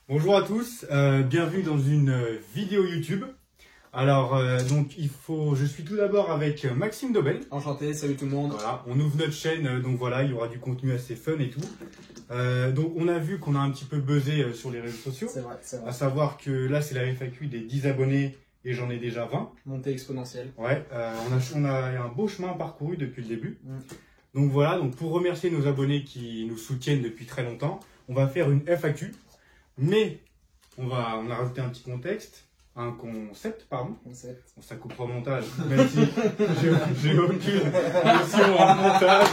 Bonjour à tous, bienvenue dans une vidéo YouTube. Alors, je suis tout d'abord avec Maxime Dobel. Enchanté, salut tout le monde. Voilà, on ouvre notre chaîne, donc voilà, il y aura du contenu assez fun et tout. Donc on a vu qu'on a un petit peu buzzé sur les réseaux sociaux. C'est vrai, c'est vrai. À savoir que là, c'est la FAQ des 10 abonnés et j'en ai déjà 20. Montée exponentielle. Ouais, on a un beau chemin parcouru depuis le début. Donc voilà, donc pour remercier nos abonnés qui nous soutiennent depuis très longtemps, on va faire une FAQ. Mais on a rajouté un petit concept. Bon, ça coupera au montage, même si j'ai aucune notion en montage,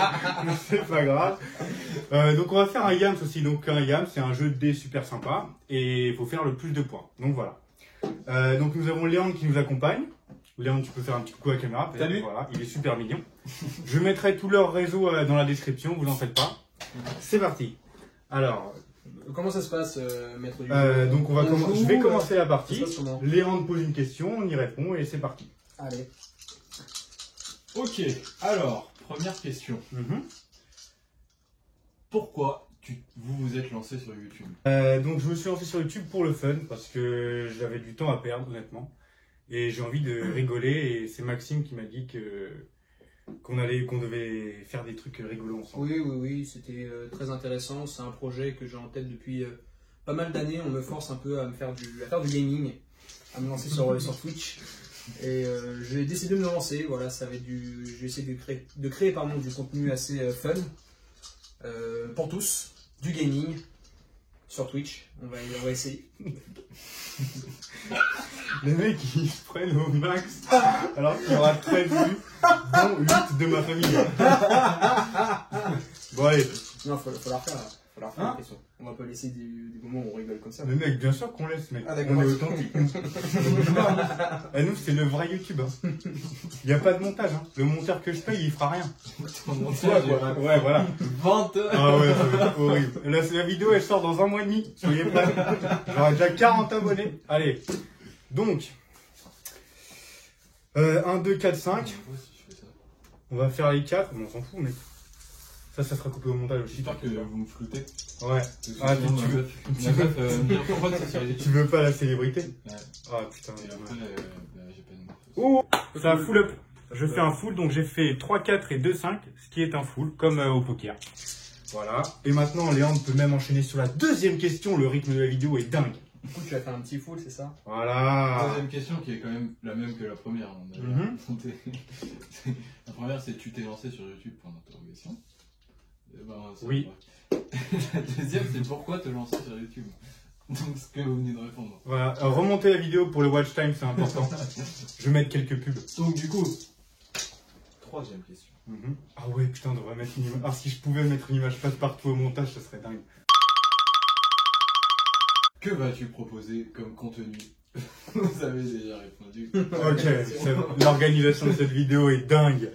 mais c'est pas grave. Donc on va faire un YAMS aussi. Donc un YAMS, c'est un jeu de dés super sympa et il faut faire le plus de points. Donc voilà. Donc nous avons Léandre qui nous accompagne. Léandre, tu peux faire un petit coucou à la caméra. Salut. Voilà, il est super mignon. Je mettrai tout leur réseau dans la description, vous en faites pas. C'est parti. Alors. Comment ça se passe, maître du donc je vais commencer la partie. Léandre pose une question, on y répond et c'est parti. Allez. Ok, alors, première question. Pourquoi vous vous êtes lancé sur YouTube? Donc je me suis lancé sur YouTube pour le fun, parce que j'avais du temps à perdre honnêtement. Et j'ai envie de rigoler et c'est Maxime qui m'a dit qu'on devait faire des trucs rigolos ensemble. Oui, c'était très intéressant. C'est un projet que j'ai en tête depuis pas mal d'années. On me force un peu à faire du gaming, à me lancer sur Twitch. Et j'ai décidé de me lancer. Voilà, ça va être je vais essayer de créer du contenu assez fun pour tous, du gaming sur Twitch. On va essayer. Les mecs ils se prennent au max alors qu'il y aura 13 vues, dont 8 de ma famille. Bon allez. Non, faut la refaire là. Faut la refaire la question. On va pas laisser des moments où on rigole comme ça. Mais mec, bien sûr qu'on laisse, mec. Ah, d'accord. On est authentique. Et nous, c'est le vrai YouTube. Il n'y a pas de montage. Le monteur que je paye, il fera rien. Ouais, voilà. 20 heures. Ah ouais, ça va être horrible. Là, la vidéo, elle sort dans 1 mois et demi. Soyez prêts. J'aurai déjà 40 abonnés. Allez. Donc, 1, 2, 4, 5. On va faire les 4. Bon, on s'en fout, mec. Ça sera coupé au montage aussi. J'espère que vous me floutez. Ouais. Ah, tu veux pas la célébrité? Ouais. Ah putain. Et après, j'ai pas de nom. Oh, c'est un full up. Je fais un full, donc j'ai fait 3, 4 et 2, 5, ce qui est un full, comme au poker. Voilà. Et maintenant, Léandre peut même enchaîner sur la deuxième question. Le rythme de la vidéo est dingue. Du coup, tu vas faire un petit full, c'est ça? Voilà. Deuxième question qui est quand même la même que la première. La première, c'est tu t'es lancé sur YouTube pour l'interrogation. Oui. La deuxième, c'est pourquoi te lancer sur YouTube. Donc, ce que vous venez de répondre. Voilà. Remontez la vidéo pour le watch time, c'est important. Je vais mettre quelques pubs. Donc, du coup, troisième question. Ah ouais, putain, on devrait mettre une image. Ah, si je pouvais mettre une image passe-partout au montage, ça serait dingue. Que vas-tu proposer comme contenu? Vous avez déjà répondu. Ok, l'organisation de cette vidéo est dingue.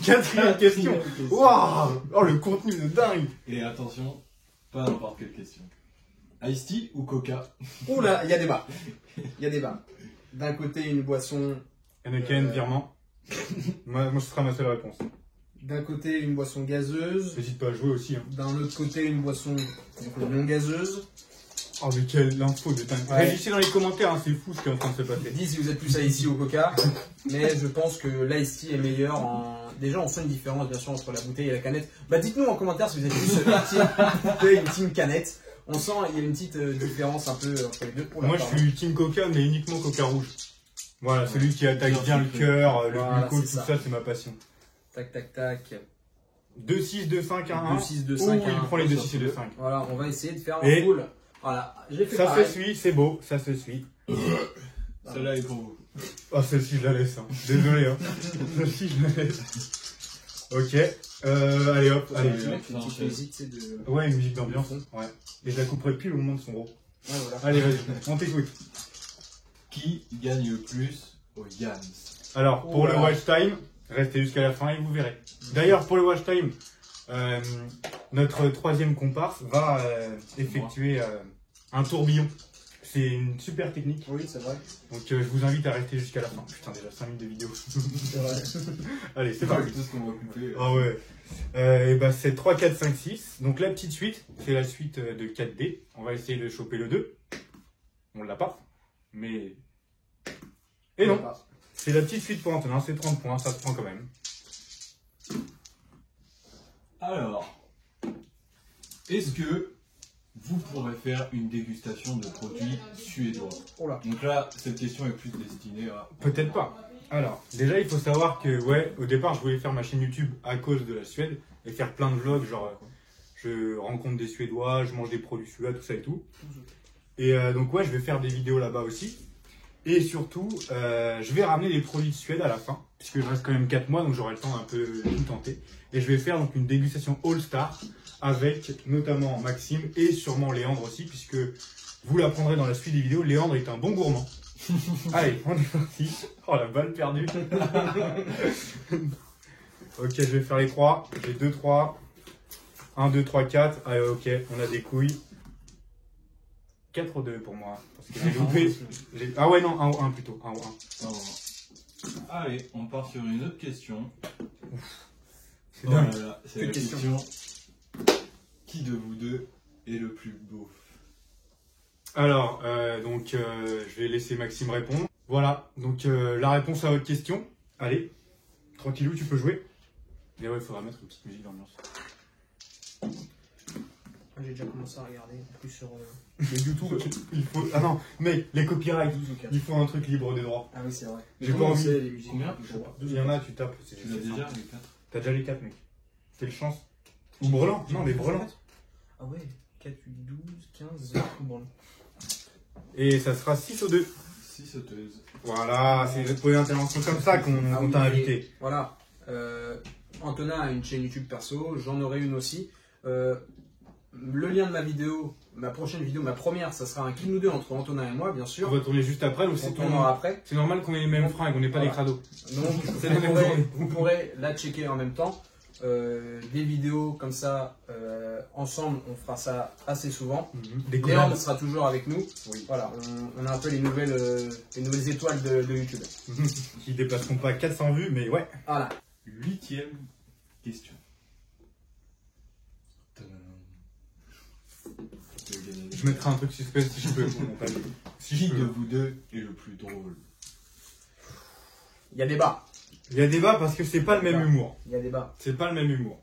Quatrième question. Waouh, oh, le contenu de dingue. Et attention, pas n'importe quelle question. Ice-Tea ou Coca? Oula, il y a débat. Il y a débat. D'un côté, une boisson. Anakin, virement. Moi, ce sera ma seule réponse. D'un côté, une boisson gazeuse. N'hésite pas à jouer aussi. D'un autre côté, une boisson non gazeuse. Oh, mais quelle info de dingue. Réagissez dans les commentaires, c'est fou ce qui est en train de se passer. Dites si vous êtes plus Ice-Tea ou Coca. Mais je pense que l'Ice-Tea est meilleur en. Déjà, on sent une différence, bien sûr, entre la bouteille et la canette. Bah, dites-nous en commentaire si vous êtes plus team bouteille ou team canette. On sent il y a une petite différence un peu entre les deux. Moi, je suis team Coca, mais uniquement Coca rouge. Voilà, celui qui attaque bien le cœur, le glucose, tout ça, c'est ma passion. Tac, tac, tac. 2, 6, 2, 5, 1, 1. 2, 6, 2, 5, 1. Il prend les 2, 6 et 2, 5. Voilà, on va essayer de faire un full. Voilà, j'ai fait ça se suit, c'est beau, ça se suit. Celle-là est pour vous. Oh, celle-ci, je la laisse. Hein. Désolé. Hein. Celle-ci, je la laisse. Ok. Allez, hop. Allez. Une petite musique, de... Ouais, une musique d'ambiance. Ouais. Et je la couperai pile au moment de son gros. Ouais, voilà. Allez, vas-y, on t'écoute. Qui gagne le plus au Yams? Alors, pour le watch time, restez jusqu'à la fin et vous verrez. D'ailleurs, pour le watch time, notre troisième comparse va effectuer un tourbillon c'est une super technique. Oui, c'est vrai. Donc je vous invite à rester jusqu'à la fin. Putain, déjà 5 minutes de vidéo. C'est vrai. Allez, c'est pas parti. tout ce qu'on va couper. Ah ouais. Et bah c'est 3, 4, 5, 6. Donc la petite suite, c'est la suite de 4D. On va essayer de choper le 2. On l'a pas. Mais... Et non. C'est la petite suite pour Antonin, c'est 30 points, ça se prend quand même. Alors, est-ce que vous pourrez faire une dégustation de produits suédois? Oh là. Donc là, cette question est plus destinée à... Peut-être pas. Alors, déjà il faut savoir que, ouais, au départ je voulais faire ma chaîne YouTube à cause de la Suède et faire plein de vlogs, genre je rencontre des Suédois, je mange des produits suédois, tout ça et tout. Et donc ouais, je vais faire des vidéos là-bas aussi. Et surtout, je vais ramener des produits de Suède à la fin, puisque je reste quand même 4 mois, donc j'aurai le temps un peu de tout tenter. Et je vais faire donc une dégustation All-Star avec notamment Maxime et sûrement Léandre aussi, puisque vous l'apprendrez dans la suite des vidéos, Léandre est un bon gourmand. Allez, on est parti. Oh la balle perdue. Ok, je vais faire les 3. J'ai 2, 3. 1, 2, 3, 4. Allez, ok, on a des couilles. 4 2 pour moi. Parce que j'ai loupé. Ah ouais, non, 1 ou 1 plutôt. 1 ou 1. Non. Allez, on part sur une autre question. C'est dingue. Voilà, c'est la question. Qui de vous deux est le plus beau? Alors, je vais laisser Maxime répondre. Voilà, donc la réponse à votre question. Allez, tranquillou, tu peux jouer. Mais ouais, il faudra mettre une petite musique d'ambiance. J'ai déjà commencé à regarder, en plus sur... Le YouTube, il faut... Ah non, mec, les copyrights, 12 ou 4. il faut un truc libre des droits. Ah oui, c'est vrai. J'ai pas envie. Les musiques. Combien? Je sais pas. Il y en a, tu tapes. Tu l'as déjà, les 4? T'as déjà les 4, mec. C'est le chance. Ou Brelan. Non, les Brelans. Ah ouais, 4, 8, 12, 15, 0, bon. Et ça sera 6 au 2. 6 sauteuses. Voilà, c'est pour une intervention comme ça qu'on t'a invité. Voilà. Antonin a une chaîne YouTube perso, j'en aurai une aussi. Le lien de ma vidéo, ma prochaine vidéo, ma première, ça sera un kill nous deux entre Antonin et moi, bien On sûr. va tourner juste après, ou On c'est tournera après. C'est normal qu'on ait les mêmes fringues, on n'est pas Voilà. des crados. Donc, C'est la même journée. vous pourrez la checker en même temps. Des vidéos comme ça, ensemble, on fera ça assez souvent. Des Léandre collabs. sera toujours avec nous. Oui. Voilà, on a un peu les nouvelles étoiles de YouTube. Qui dépasseront pas 400 vues, mais ouais. Voilà. 8e question. Je mettrai un truc suspense si je peux pour mon montage. Si Qui je de peux. vous deux est le plus drôle? Il y a débat. Il y a débat parce que c'est pas le même humour. Il y a débat. C'est pas le même humour.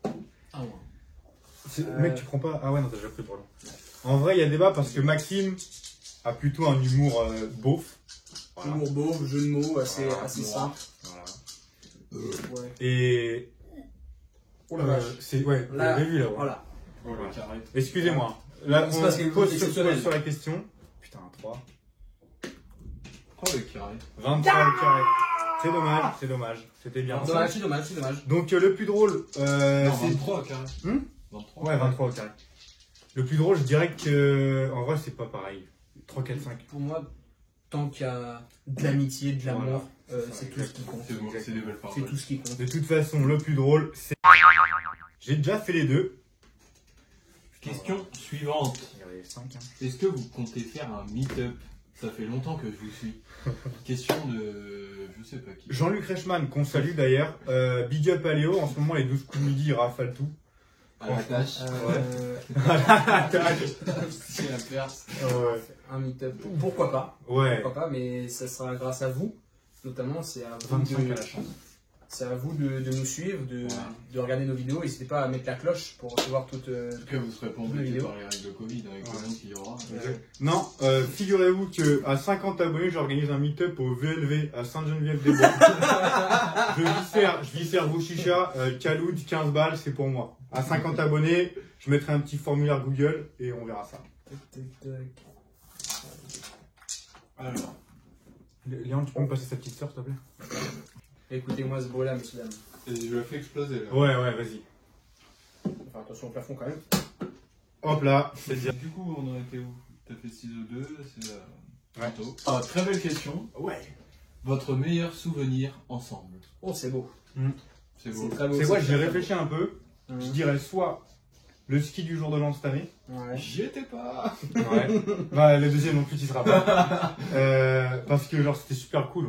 Ah ouais. Mec, tu prends pas. Ah ouais, non, t'as déjà pris Brelan. En vrai, il y a débat parce que Maxime a plutôt un humour beauf. Voilà. Humour beau, jeu de mots, assez Voilà, simple. Voilà. Ouais. Et. Oh la vache. C'est. Ouais, vous Là, l'avez vu là. Ouais. Voilà. Oh le carré. Excusez-moi. Là, C'est on parce que pose vous êtes exceptionnel. sur la question. Putain, 3. Oh le carré. 23 au carré. C'est dommage, c'est dommage. C'était bien. Dommage, c'est dommage, c'est dommage. Donc le plus drôle, Non, c'est 23 au carré. 23. ouais 23 au carré. Le plus drôle, je dirais que en vrai c'est pas pareil. 3, 4, 5. Pour moi, tant qu'il y a de l'amitié, de l'amour, Voilà. c'est tout ce qui compte. C'est bon, c'est des belles C'est paroles. tout ce qui compte. De toute façon, le plus drôle, c'est. J'ai déjà fait les deux. Question suivante. Regardez, 5. Hein. Est-ce que vous comptez faire un meet-up? Ça fait longtemps que je vous suis. Question de... je sais pas qui. Jean-Luc Reichmann, qu'on salue d'ailleurs. Big up à Léo. En ce moment, les 12 coups de midi, il rafale tout. À la tâche. C'est la perse. Ouais. Un meet-up. Pourquoi pas? Ouais. Pourquoi pas, mais ça sera grâce à vous. Notamment, c'est à vous 25 de, à la chance. c'est à vous de nous suivre, Voilà. de regarder nos vidéos. N'hésitez pas à mettre la cloche pour recevoir toutes. En tout cas, vous serez pas embêtés vidéo. par les règles de Covid avec le monde qu'il y aura. Non, figurez-vous que à 50 abonnés, j'organise un meet-up au VLV à Sainte-Geneviève-des-Bois. je viscère vos chichas, Kaloud, 15 balles, c'est pour moi. À 50 abonnés, je mettrai un petit formulaire Google et on verra ça. Alors, Léon, tu peux me passer sa petite sœur, s'il te plaît? Écoutez-moi ce bruit-là, messieurs dames. je le fais exploser là. Ouais, vas-y. Enfin, attention au plafond quand même. Hop là, c'est bien. Du coup, on aurait été où? T'as fait 6 ou 2, c'est Ouais. bientôt. Ah, très belle question. Ouais. Votre meilleur souvenir ensemble? Oh, c'est beau. C'est beau. C'est très beau. C'est quoi, j'y ai très réfléchi un peu. beau. Je dirais soit le ski du jour de l'an cette année. Ouais. J'y étais pas. Ouais. Bah, le deuxième non plus, tu seras pas. Parce que genre c'était super cool.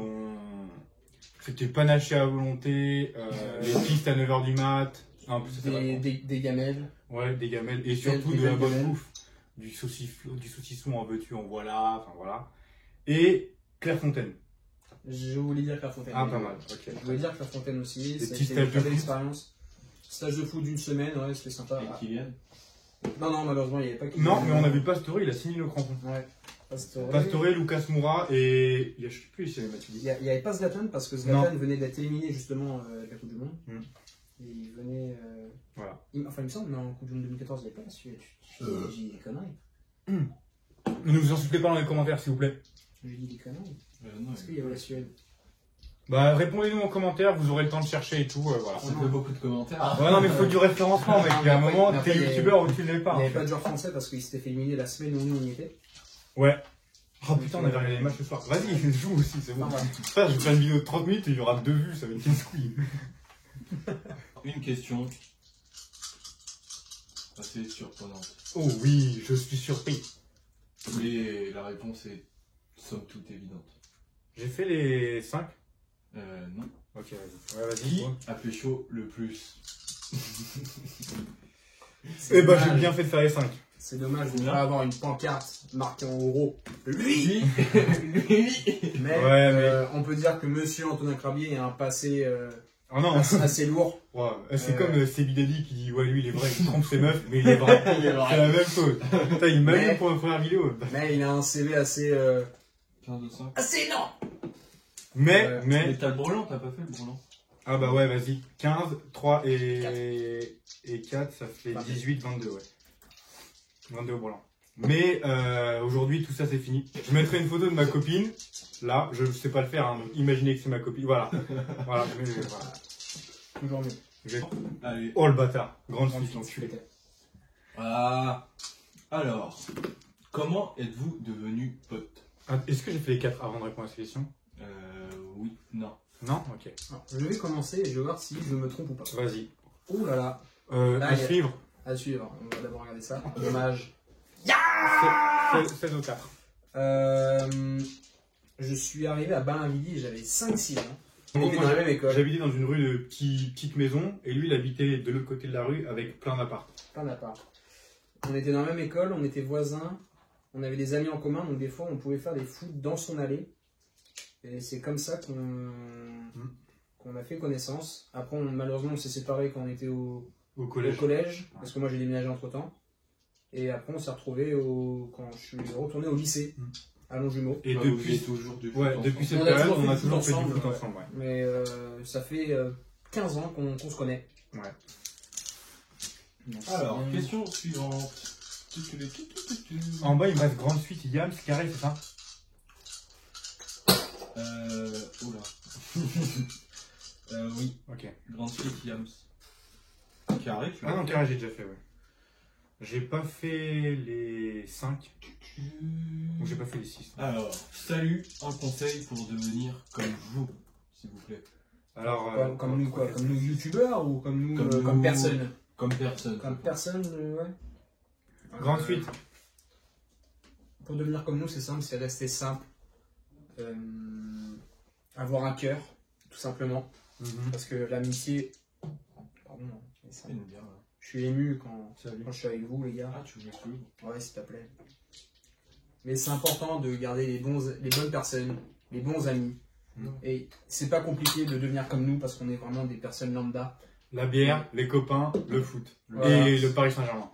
C'était panaché à volonté, les pistes à 9h du mat. Non, en plus, c'était vraiment- Des gamelles. Ouais, des gamelles et surtout Des de la belles bonne gamelles. bouffe. Du saucisson en veux-tu, en voilà, enfin voilà. Et Clairefontaine. Je voulais dire Clairefontaine. Ah, pas mal, ok. Je voulais dire Clairefontaine aussi. Des Ça a petits été stages une très de belle foot. expérience. Stage de foot d'une semaine, ouais, c'était sympa. Et Kylian. Non, malheureusement, il n'y avait pas que. Non, mais on a vu Pastore, il a signé le crampon. Ouais. Pastore. Pastore, Lucas Moura et. Je sais plus si c'est Matuidi. Il n'y avait pas Zlatan parce que Zlatan venait d'être éliminé justement avec la Coupe du Monde. Et il venait. Voilà. Enfin, il me semble, mais en Coupe du Monde 2014, il n'y avait pas la Suède. J'ai dit des conneries. Ne nous insultez pas dans les commentaires, s'il vous plaît. J'ai dit des conneries. Non, Est-ce qu'il y avait la Suède? Bah, répondez-nous en commentaire, vous aurez le temps de chercher et tout, voilà. ça fait beaucoup de commentaires. Ouais, non, mais il faut du référencement, mec. Il y a un moment, Après, t'es youtubeur ou tu l'es Il pas. n'y avait pas de joueur français parce qu'il s'était fait éliminer la semaine où nous on y était. Ouais. Oh putain, on avait regardé les matchs ce soir. Vas-y, joue aussi, c'est bon. Ah, ouais. Ça, je vais faire une vidéo de 30 minutes et il y aura 2 vues, ça va être une couille. Une question assez surprenante. Oh oui, je suis surpris. Mais la réponse est somme toute évidente. J'ai fait les 5. Non. Ok, vas-y. Ouais, vas-y. Qui a pécho le plus? Eh bah, j'ai bien fait de faire les 5. C'est dommage de ne Bien. pas avoir une pancarte marquée en euros. Lui. Mais, Ouais, mais- on peut dire que monsieur Antonin Crabier a un passé Oh non, assez lourd. ouais, c'est comme Sebi Dadi qui dit ouais, lui il est vrai, il trompe ses meufs, mais il est vrai. Il est vrai. C'est la même chose. Putain, il m'a Mais- vu pour la première vidéo. Mais il a un CV assez. 15 de 5. assez énorme! Mais. Mais t'as le brûlant, t'as pas fait le brûlant? Ah bah ouais, vas-y. 15, 3 et 4, ça fait 22. 18, 22, ouais. 22 au blanc. Mais aujourd'hui, tout ça c'est fini. Je mettrai une photo de ma copine. Là, je sais pas le faire, hein, donc imaginez que c'est ma copine. Voilà. Voilà, voilà. Toujours mieux. Allez. Oh le bâtard. Grande suite, l'enculé. Ah. Alors, comment êtes-vous devenus potes? Ah, est-ce que j'ai fait les 4 avant de répondre à cette question? Oui, non. Non? Ok. Alors, je vais commencer et je vais voir si je me trompe ou pas. Vas-y. Ouh là là, À Allez. suivre. à suivre. On va d'abord regarder ça. Dommage. 16 au 4. Je suis arrivé à Bainville et j'avais 5-6 ans. On Donc, était moi, dans la même école. j'habitais dans une rue de petite maison et lui il habitait de l'autre côté de la rue avec plein d'apparts. Plein d'appart. On était dans la même école, on était voisins, on avait des amis en commun, donc des fois on pouvait faire des foot dans son allée. Et c'est comme ça qu'on a fait connaissance. Après, malheureusement, on s'est séparés quand on était au Au collège. collège, parce que moi j'ai déménagé entre temps. Et après, on s'est retrouvés quand je suis retourné au lycée, à Longjumeau. Et Vous depuis, faisiez toujours du foot ouais, ensemble. depuis cette On a période, toujours on a fait du toujours foot fait du foot ensemble, ensemble. Ouais. Mais ça fait 15 ans qu'on se connaît. Ouais. Alors, question suivante. En bas, il me reste grande suite, Yams, carré, c'est ça? Oula. Oui, Ok. grande suite Yams. Carré, tu Ah non, l'as carré, j'ai déjà fait, ouais. J'ai pas fait les 5, ou j'ai pas fait les 6. Alors, salut, un conseil pour devenir comme vous, s'il vous plaît. Alors, Comme nous, quoi? Comme nous youtubeurs ou comme nous, Comme comme nous. personne? Comme personne. Comme personne, ouais. grande suite. Pour devenir comme nous, c'est simple, c'est rester simple. Avoir un cœur, tout simplement. Parce que l'amitié. Pardon, mais ça- C'est une bière, là. je suis ému quand Salut. je suis avec vous, les gars. Ah, tu veux plus? Ouais, s'il te plaît. Mais c'est important de garder les bonnes personnes, les bons amis. Et c'est pas compliqué de devenir comme nous parce qu'on est vraiment des personnes lambda. La bière, les copains, le foot. Voilà. Et le Paris Saint-Germain.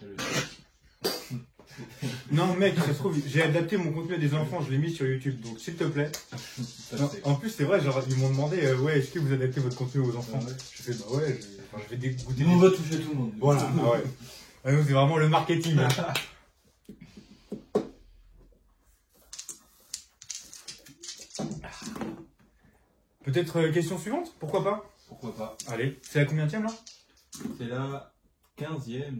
Non, mec, ça se trouve, j'ai adapté mon contenu à des enfants, je l'ai mis sur YouTube, donc s'il te plaît. Ça, Non, c'est- en plus, c'est vrai, genre, ils m'ont demandé, ouais, est-ce que vous adaptez votre contenu aux enfants? Ouais. Je fais, bah ouais, je vais dégoûter. Nous, on va toucher tout le monde. Voilà, ah ouais. Ah, nous, c'est vraiment le marketing. Peut-être question suivante? Pourquoi pas? Pourquoi pas? Allez, c'est la combienième là? C'est la 15e.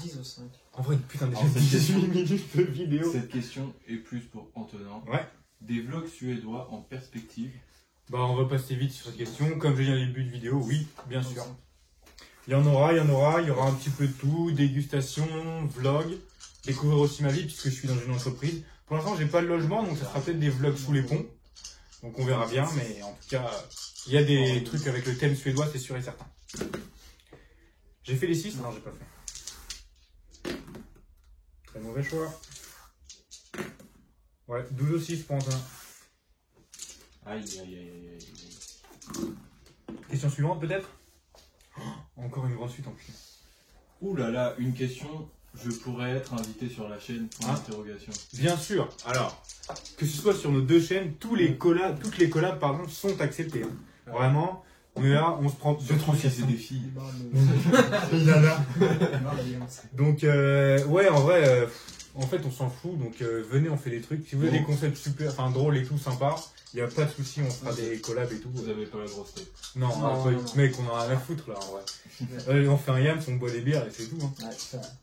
10 au 5. En vrai, putain, déjà Alors, cette 18 minutes de vidéo. Cette question est plus pour Antonin. Ouais. Des vlogs suédois en perspective. Bah, on va passer vite sur cette question. Comme j'ai dit au début de vidéo, oui, bien sûr. Il y aura un petit peu de tout, dégustation, vlog, découvrir aussi ma vie puisque je suis dans une entreprise. Pour l'instant, j'ai pas de logement, donc ça sera peut-être des vlogs sous les ponts. Donc on verra bien, mais en tout cas, il y a des trucs avec le thème suédois, c'est sûr et certain. J'ai fait les 6? Non, j'ai pas fait. Très mauvais choix. Ouais, 12 au 6 pour Antonin. Aïe, aïe, aïe, aïe, aïe. Question suivante peut-être? Encore une grande suite en plus. Ouh là là, une question. Je pourrais être invité sur la chaîne pour l'interrogation. Bien sûr. Alors, que ce soit sur nos deux chaînes, toutes les collabs pardon, sont acceptées. Hein. Vraiment, on est là, on se prend deux Surtout si transitions. c'est des filles. Il y en a. Donc, ouais, en vrai, en fait, on s'en fout. Donc, venez, on fait des trucs. Si vous avez des concepts super, enfin drôles et tout, sympas, il n'y a pas de souci, on fera des collabs et tout. Vous avez pas la grosse tête. Non, mec, on a rien à foutre là, en vrai. On fait un yams, on boit des bières et c'est tout. Hein.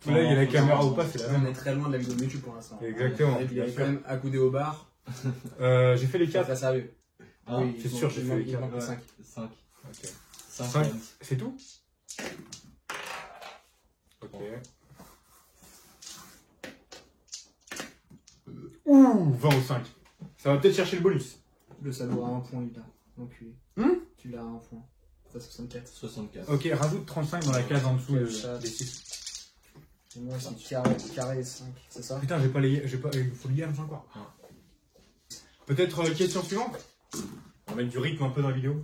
Ouais, Là, il y a la caméra ou pas, c'est la on même. est très loin de la vidéo YouTube pour l'instant. Exactement. Et puis il y a quand même accoudé au bar. J'ai fait les C'est 4. très sérieux. Hein, c'est sûr, j'ai fait les il quatre. manque 5. 5. Ok. 5. Cinq. C'est tout? Ok. Ouh, 20 au 5. Ça va peut-être chercher le bonus. Le salaud a un point, lui, là. Enculé. Tu l'as à un point. T'as 64. 64. Ok, rajoute 35 dans la case en dessous des 6. Et moi, c'est carré 5, c'est ça? Putain, il faut le yams encore. Peut-être question suivante? On va mettre du rythme un peu dans la vidéo.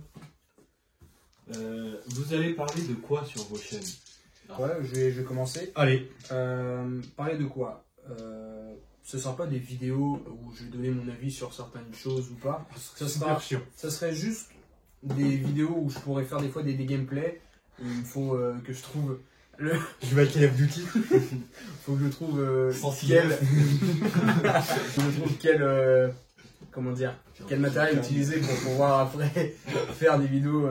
Vous allez parler de quoi sur vos chaînes? Ouais, je vais commencer. Allez. Parler de quoi? Ce ne sera pas des vidéos où je vais donner mon avis sur certaines choses ou pas. Ça serait juste des vidéos où je pourrais faire des fois des gameplays. Il faut que je trouve le. Je vais à Call of Duty. Faut que je trouve comment dire, quel matériel utiliser pour pouvoir après faire des vidéos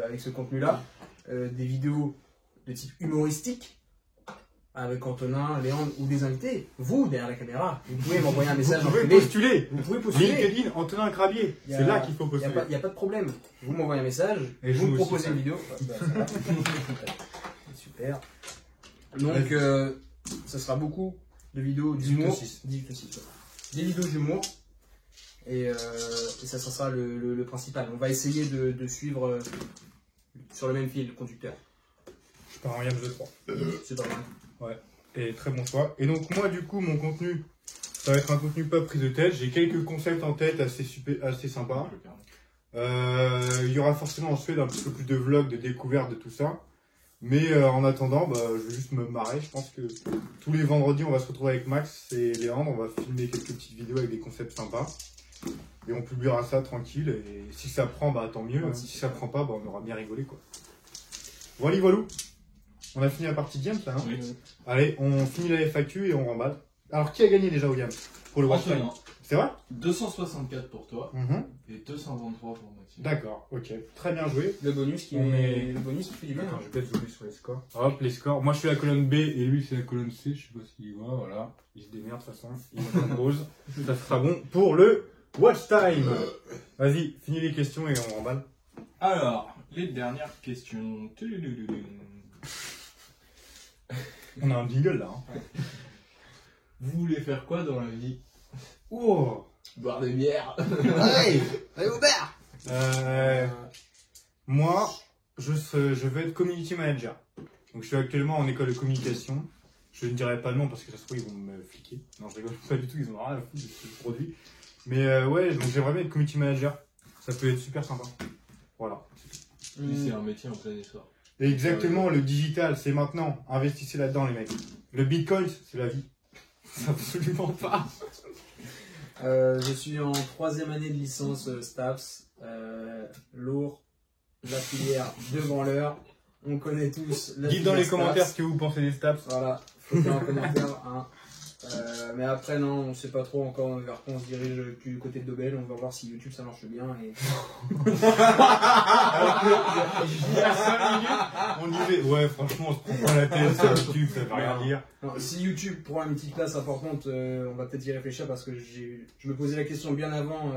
avec ce contenu-là. Des vidéos de type humoristique avec Antonin, Léandre ou des invités. Vous, derrière la caméra, vous pouvez m'envoyer un message en privé. Vous pouvez postuler. LinkedIn, Antonin Crabier. C'est là qu'il faut postuler. Il n'y a pas de problème. Vous m'envoyez un message, et vous me proposez une vidéo. Super. Donc, ça sera beaucoup de vidéos d'humour. Des vidéos d'humour. Et ça sera le principal. On va essayer de suivre sur le même fil conducteur. Je pars en Yams de 3. C'est pas mal. Ouais, et très bon choix. Et donc moi du coup mon contenu, ça va être un contenu pas pris de tête. J'ai quelques concepts en tête assez sympas. Il y aura forcément en Suède un petit peu plus de vlogs, de découvertes, de tout ça. Mais en attendant, je vais juste me marrer. Je pense que tous les vendredis on va se retrouver avec Max et Léandre. On va filmer quelques petites vidéos avec des concepts sympas. Et on publiera ça tranquille. Et si ça prend, tant mieux. Ouais, si ça prend pas, on aura bien rigolé quoi. Voilà, voilou. On a fini la partie Games là, hein? Oui. Allez, on finit la FAQ et on remballe. Alors, qui a gagné déjà au Games pour le watch time? C'est vrai? 264 pour toi et 223 pour Maxime. D'accord, ok. Très bien joué. Le bonus qui fait du bien. Attends, je vais peut-être zoomer sur les scores. Hop, les scores. Moi, je suis la colonne B et lui, c'est la colonne C. Je sais pas s'il voit, voilà. Il se démerde de toute façon. Il va en rose. Ça sera bon pour le watch time. Vas-y, finis les questions et on remballe. Alors, les dernières questions. On a un jingle là. Hein. Vous voulez faire quoi dans la vie? Oh, boire des bières. Allez au bar. Moi, je veux être community manager. Donc je suis actuellement en école de communication. Je ne dirai pas le nom parce que ça se trouve ils vont me fliquer. Non, je rigole pas du tout, ils ont rien à foutre de ce produit. Mais ouais, donc j'aimerais bien être community manager. Ça peut être super sympa. Voilà. C'est un métier en plein essor. Et exactement, le digital, c'est maintenant. Investissez là-dedans, les mecs. Le bitcoin, c'est la vie. Absolument pas. Je suis en 3e année de licence STAPS. Lourd, la filière devant l'heure. On connaît tous la Dites dans les filière commentaires STAPS. ce que vous pensez des STAPS. Voilà, faut faire un commentaire. Hein. Mais après, non, on sait pas trop encore vers quoi on se dirige du côté de Dobel. On va voir si YouTube ça marche bien. Et... Alors que, il y a 5 minutes, on disait, ouais, franchement, on se prend pas la tête sur YouTube, ça veut rien dire. Non, si YouTube prend une petite place importante, on va peut-être y réfléchir parce que je me posais la question bien avant,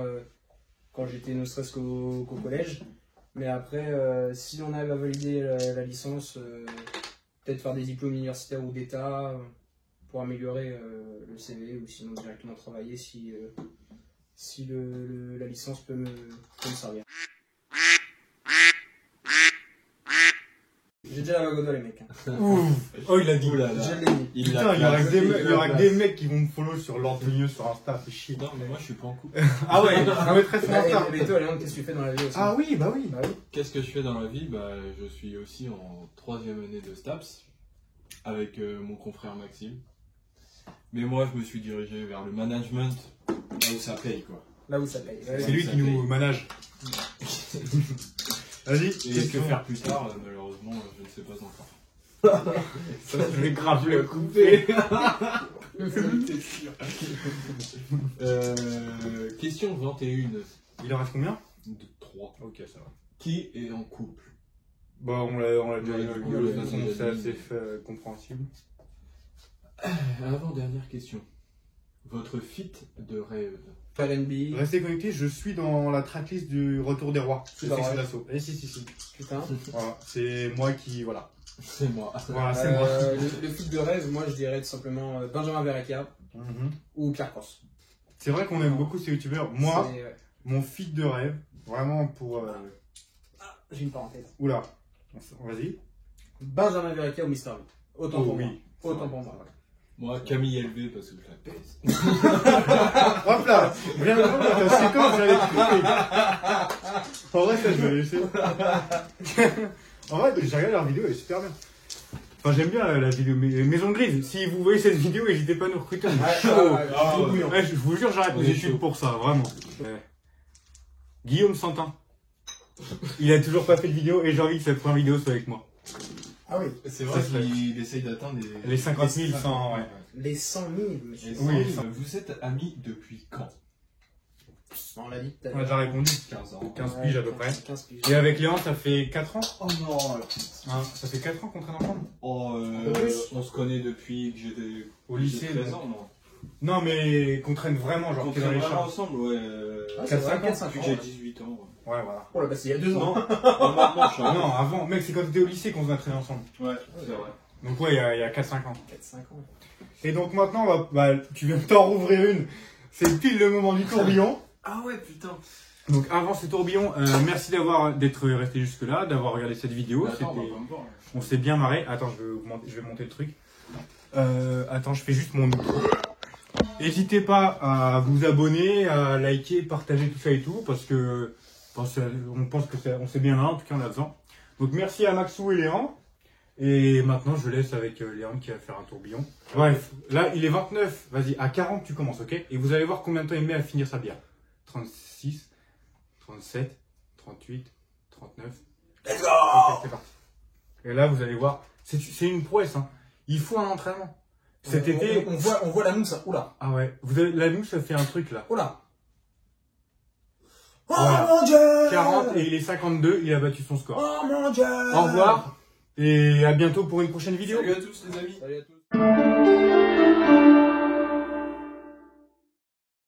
quand j'étais ne serait-ce qu'au collège. Mais après, si on arrive à valider la licence, peut-être faire des diplômes universitaires ou d'État pour améliorer le CV ou sinon directement travailler si la licence peut me servir. J'ai déjà la logo dans les mecs. Hein. Oh, il a dit. Je l'ai mis. Putain, il y aura que des mecs qui vont me follow sur l'ordre sur Insta, fait chier. Non, mais moi je suis pas en couple. Ah ouais, je mettrai sur Insta. Et toi, Léon, qu'est-ce que tu fais dans la vie aussi? Ah oui, bah oui. Qu'est-ce que je fais dans la vie? Bah, je suis aussi en 3e année de STAPS avec mon confrère Maxime. Mais moi, je me suis dirigé vers le management, là où ça paye, quoi. Là où ça paye. C'est lui qui nous manage. Vas-y. Et que faire plus tard, malheureusement, je ne sais pas encore. Ça, je vais grave le couper. Question 21. Il en reste combien? 3. Ok, ça va. Qui est en couple? Bah, on l'a déjà Ouais, dit, on de l'a toute façon, déjà c'est dit. assez compréhensible. Avant-dernière question. Votre fit de rêve? Pas l'NBI. Restez connectés, je suis dans la tracklist du Retour des Rois. C'est pas vrai. l'assaut. Eh si. Putain. Voilà, c'est moi qui. Voilà. C'est moi. Voilà, c'est moi. Le fit de rêve, moi je dirais tout simplement Benjamin Verrecchia ou Pierre Cross. C'est vrai qu'on aime beaucoup ces youtubeurs. Moi, C'est, mon feat de rêve, vraiment pour. j'ai une parenthèse. Oula, vas-y. Benjamin Verrecchia ou Mister V. Autant Oh, pour oui. moi. Autant pour moi. Ouais. Moi, Camille LV parce que je la pèse. Hop là, viens de voir la séquence, j'allais couper. En vrai, ça je vais laisser. En vrai, j'ai regardé leur vidéo, elle est super bien. Enfin, j'aime bien la vidéo Maison Grise. Si vous voyez cette vidéo, n'hésitez pas à nous recruter. On est chaud. Ouais, je vous jure, j'arrête mes études pour ça, vraiment. Guillaume Santin. Il a toujours pas fait de vidéo et j'ai envie que sa première vidéo soit avec moi. Ah oui. C'est vrai qu'il essaye d'atteindre Les 50 000 sans. Ouais. Les 100 000, monsieur. Oui, Vous êtes amis depuis quand? On l'a dit tout à On a l'heure. déjà répondu. 15 ans. 15 piges à peu près. 15 piges. Et avec Léon, ça fait 4 ans. Oh non. Hein, ça fait 4 ans qu'on traîne ensemble. On se connaît depuis que j'étais Au lycée, 13 donc. ans, non? Non, mais qu'on traîne vraiment, genre On t'es dans les traîne vraiment champs. ensemble, ouais. Ah, c'est vrai, 4-5 ans, Depuis que j'ai 18 ans. Ouais, voilà. Oh là, bah c'est il y a 2 ans. Non, maintenant je suis Ah non, avant, mec, c'est quand t'étais au lycée qu'on se a traîné ensemble. Ouais, c'est vrai. Donc ouais, il y a 4-5 ans. 4-5 ans. Et donc maintenant, tu viens de t'en rouvrir une. C'est pile le moment du tourbillon. Ah ouais, putain. Donc avant ce tourbillon, merci d'être resté jusque là, d'avoir regardé cette vidéo. Attends, on va pas me voir. On s'est bien marré. Attends, je vais monter le truc. Attends, je fais juste mon micro. N'hésitez pas à vous abonner, à liker, partager tout ça et tout, parce que on pense que on s'est bien là, en tout cas on a besoin. Donc merci à Maxou et Léon. Et maintenant je laisse avec Léon qui va faire un tourbillon. Bref, là il est 29, vas-y, à 40 tu commences, ok? Et vous allez voir combien de temps il met à finir sa bière. 36, 37, 38, 39. Let's go! Ok, c'est parti. Et là vous allez voir, c'est une prouesse, hein. Il faut un entraînement. Cet été. On voit la mousse. Oula. Ah ouais, la mousse ça fait un truc là. Oula. Oh Voilà. mon dieu! 40 et il est 52, il a battu son score. Oh mon dieu! Au revoir et à bientôt pour une prochaine vidéo. Salut à tous les amis. Salut à tous.